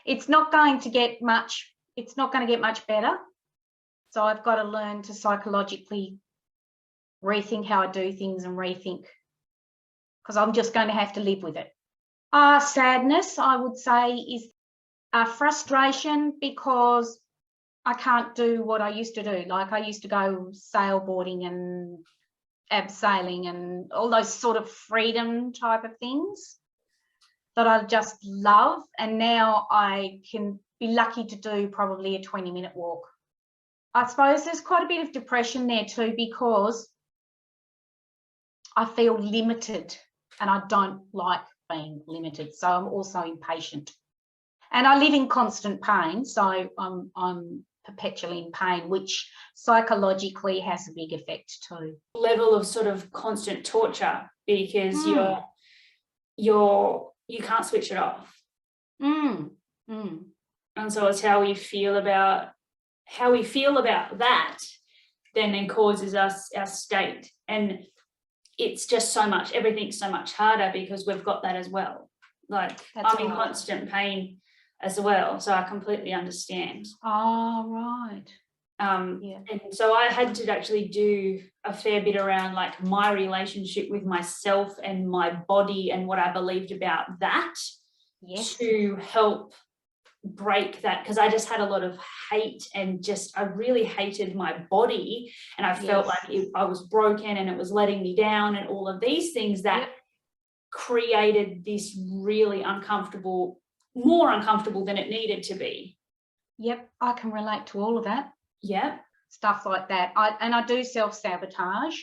it's not going to get much better. So I've got to learn to psychologically rethink how I do things and rethink, because I'm just going to have to live with it. Sadness, I would say, is frustration, because I can't do what I used to do. Like, I used to go sailboarding and abseiling and all those sort of freedom type of things that I just love. And now I can be lucky to do probably a 20-minute walk. I suppose there's quite a bit of depression there too, because I feel limited and I don't like being limited. So I'm also impatient. And I live in constant pain, so I'm perpetually in pain, which psychologically has a big effect too. Level of sort of constant torture, because you can't switch it off. And so it's how we feel about that then causes us our state. And it's just so much, everything's so much harder because we've got that as well. Like, I'm in constant pain as well, so I completely understand. Oh, right. And so I had to actually do a fair bit around like my relationship with myself and my body and what I believed about that, to help break that, because I just had a lot of hate and I really hated my body, and I felt like I was broken and it was letting me down, and all of these things that created this really uncomfortable, more uncomfortable than it needed to be. Yep, I can relate to all of that. Yeah, stuff like that. I do self-sabotage.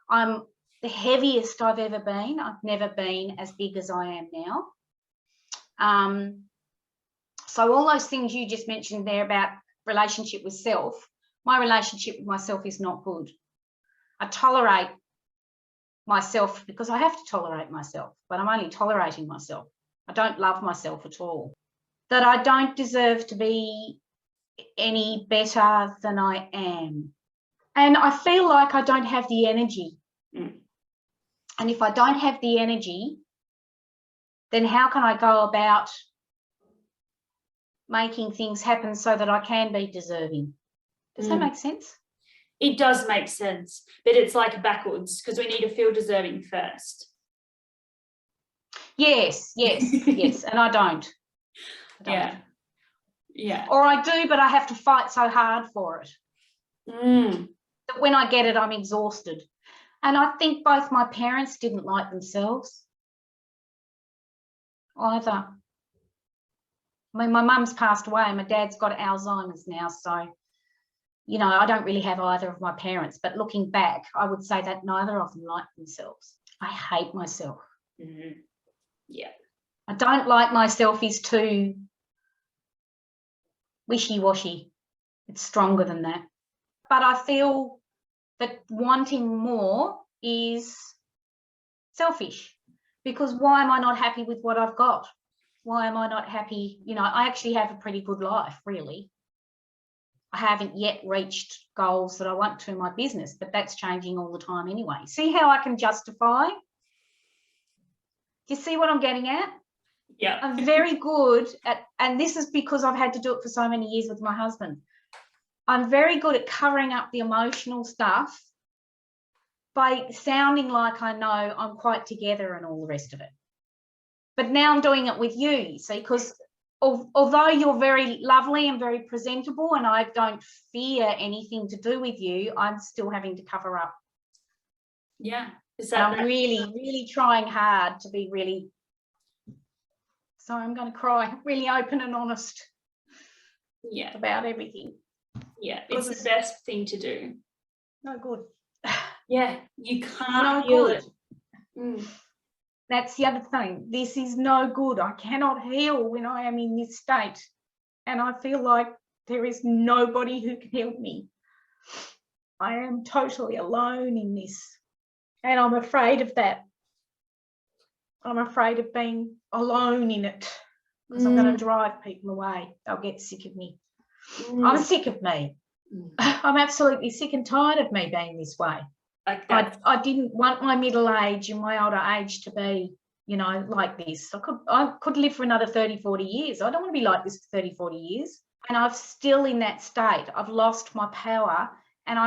I'm the heaviest I've ever been. I've never been as big as I am now. So all those things you just mentioned there about relationship with self, my relationship with myself is not good. I tolerate myself because I have to tolerate myself, but I'm only tolerating myself. I don't love myself at all. That I don't deserve to be any better than I am. And I feel like I don't have the energy. And if I don't have the energy, then how can I go about making things happen so that I can be deserving? Does that make sense? It does make sense, but it's like backwards, because we need to feel deserving first. Yes, and I don't. Yeah. Or I do, but I have to fight so hard for it. That when I get it, I'm exhausted. And I think both my parents didn't like themselves either. I mean, my mum's passed away and my dad's got Alzheimer's now, so, you know, I don't really have either of my parents. But looking back, I would say that neither of them liked themselves. I hate myself. Yeah. I don't like myself is too wishy-washy. It's stronger than that. But I feel that wanting more is selfish, because why am I not happy with what I've got? Why am I not happy? You know, I actually have a pretty good life, really. I haven't yet reached goals that I want to in my business, but that's changing all the time anyway. See how I can justify? Do you see what I'm getting at? Yeah. I'm very good at, and this is because I've had to do it for so many years with my husband, I'm very good at covering up the emotional stuff by sounding like I know I'm quite together and all the rest of it. But now I'm doing it with you, see, because although you're very lovely and very presentable and I don't fear anything to do with you, I'm still having to cover up. Yeah. I'm really trying hard to be really, sorry, I'm going to cry, really open and honest about everything. Yeah, it's the best thing to do. No good. Yeah, you can't feel it. That's the other thing. This is no good. I cannot heal when I am in this state. And I feel like there is nobody who can help me. I am totally alone in this. And I'm afraid of that. I'm afraid of being alone in it, because I'm going to drive people away. They'll get sick of me. I'm sick of me. I'm absolutely sick and tired of me being this way. I didn't want my middle age and my older age to be, you know, like this. I could live for another 30, 40 years. I don't want to be like this for 30, 40 years. And I'm still in that state. I've lost my power, and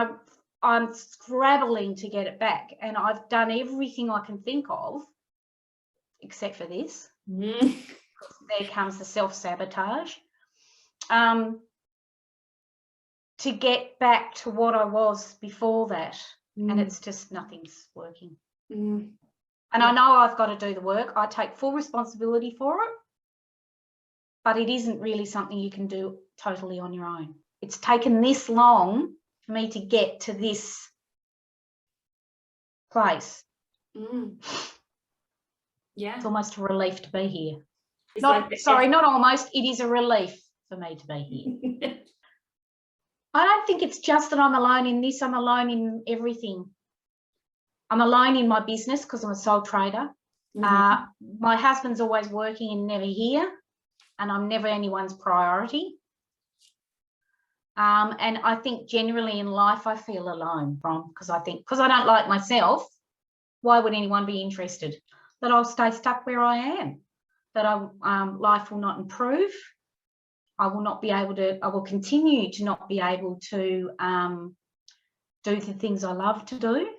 I'm scrabbling to get it back. And I've done everything I can think of, except for this. There comes the self-sabotage. To get back to what I was before that. And it's just nothing's working. And I know I've got to do the work. I take full responsibility for it, but it isn't really something you can do totally on your own. It's taken this long for me to get to this place. Yeah. It's almost a relief to be here. Not almost. It is a relief for me to be here. I don't think it's just that I'm alone in this. I'm alone in everything. I'm alone in my business because I'm a sole trader. My husband's always working and never here, and I'm never anyone's priority. And I think generally in life I feel alone because I don't like myself, why would anyone be interested? That I'll stay stuck where I am, that life will not improve. I will continue to not be able to do the things I love to do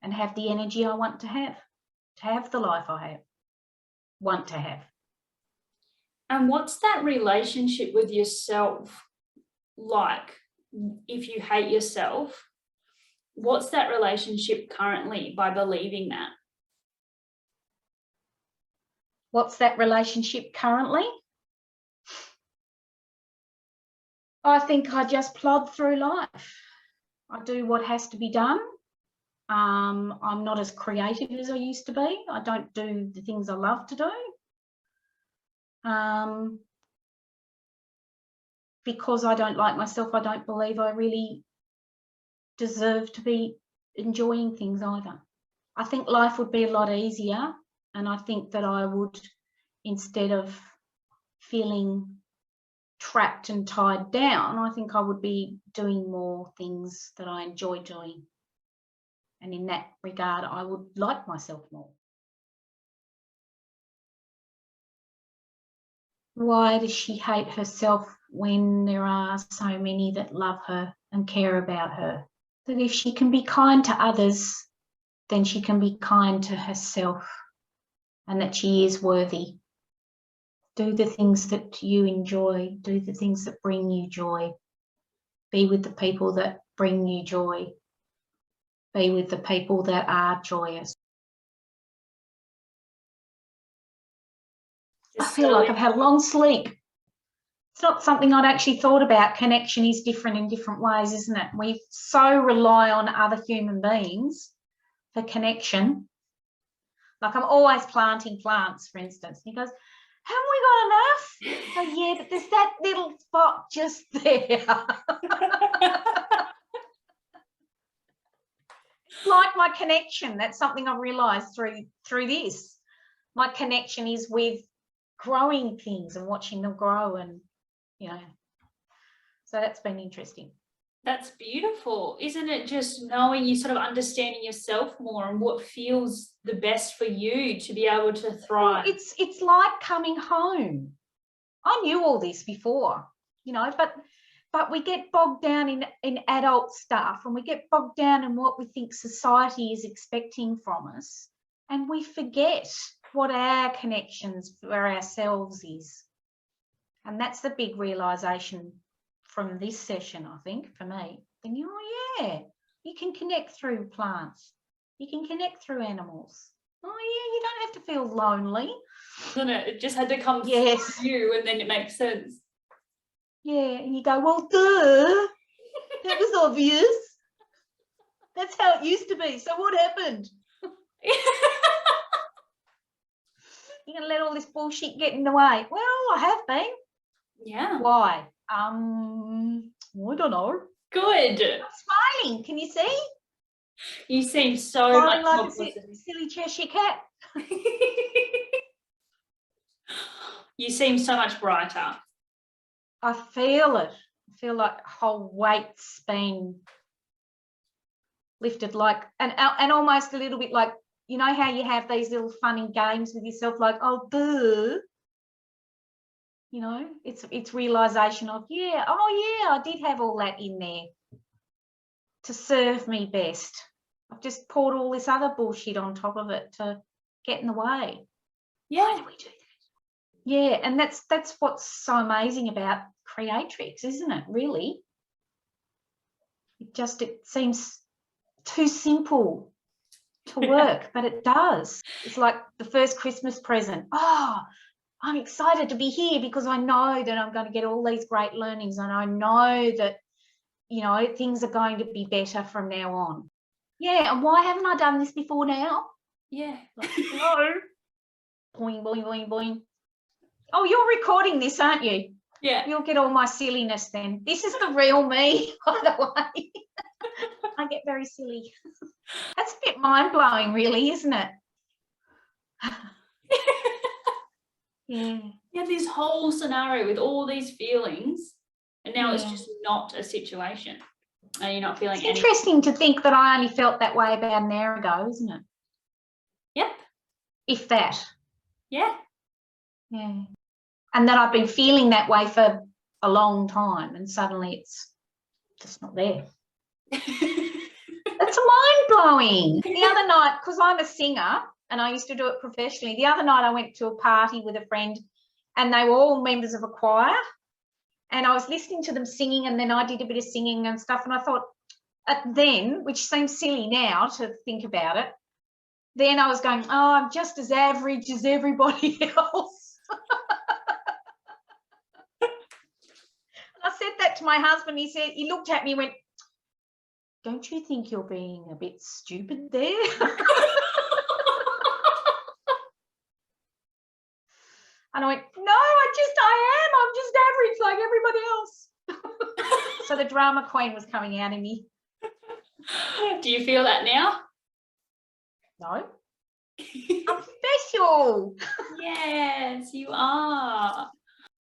and have the energy I want to have the life I want to have. And what's that relationship with yourself like? If you hate yourself, what's that relationship currently by believing that? What's that relationship currently? I think I just plod through life. I do what has to be done. I'm not as creative as I used to be. I don't do the things I love to do. Because I don't like myself, I don't believe I really deserve to be enjoying things either. I think life would be a lot easier, and I think that I would, instead of feeling trapped and tied down, I think I would be doing more things that I enjoy doing. And in that regard, I would like myself more. Why does she hate herself when there are so many that love her and care about her? That if she can be kind to others, then she can be kind to herself, and that she is worthy. Do the things that you enjoy. Do the things that bring you joy. Be with the people that bring you joy. Be with the people that are joyous. I feel like I've had a long sleep. It's not something I'd actually thought about. Connection is different in different ways, isn't it? We so rely on other human beings for connection. Like I'm always planting plants, for instance. And he goes, haven't we got enough? So yeah, but there's that little spot just there. Like my connection, that's something I've realised through this. My connection is with growing things and watching them grow, and so that's been interesting. That's beautiful. Isn't it just knowing, you sort of understanding yourself more and what feels the best for you to be able to thrive? It's like coming home. I knew all this before, but we get bogged down in adult stuff, and we get bogged down in what we think society is expecting from us, and we forget what our connections for ourselves is. And that's the big realisation from this session, I think, for me. Thinking, oh yeah, you can connect through plants. You can connect through animals. Oh yeah, you don't have to feel lonely. Doesn't it? It just had to come through you, and then it makes sense. Yeah, and you go, well, duh, that was obvious. That's how it used to be. So what happened? You're going to let all this bullshit get in the way. Well, I have been. Yeah. Why? I don't know. Good. I'm smiling. Can you see? You seem so smiling much like more a positive. Silly Cheshire cat. You seem so much brighter. I feel it. I feel like a whole weight's been lifted, like and almost a little bit like you know how you have these little funny games with yourself, like, oh, duh. You know, it's realization of, yeah, oh yeah, I did have all that in there to serve me best. I've just poured all this other bullshit on top of it to get in the way. Yeah. Why do we do that? Yeah, and that's what's so amazing about Creatrix, isn't it? Really, it seems too simple to work, but it does. It's like the first Christmas present. Oh, I'm excited to be here because I know that I'm going to get all these great learnings, and I know that, you know, things are going to be better from now on. Yeah, and why haven't I done this before now? Yeah. Like, no. Boing, boing, boing, boing. Oh, you're recording this, aren't you? Yeah. You'll get all my silliness then. This is the real me, by the way. I get very silly. That's a bit mind-blowing, really, isn't it? Yeah. You have this whole scenario with all these feelings, and now it's Yeah. just not a situation. And you're not feeling It's interesting to think that I only felt that way about an hour ago, isn't it? Yep. If that. Yeah. Yeah. And that I've been feeling that way for a long time, and suddenly it's just not there. It's mind-blowing. The other night, because I'm a singer and I used to do it professionally, the other night I went to a party with a friend and they were all members of a choir, and I was listening to them singing, and then I did a bit of singing and stuff, and I thought then, which seems silly now to think about it, then I was going, oh, I'm just as average as everybody else. I said that to my husband. He looked at me and went, don't you think you're being a bit stupid there? And I went, no, I am. I'm just average like everybody else. So the drama queen was coming out of me. Do you feel that now? No. I'm special. Yes, you are.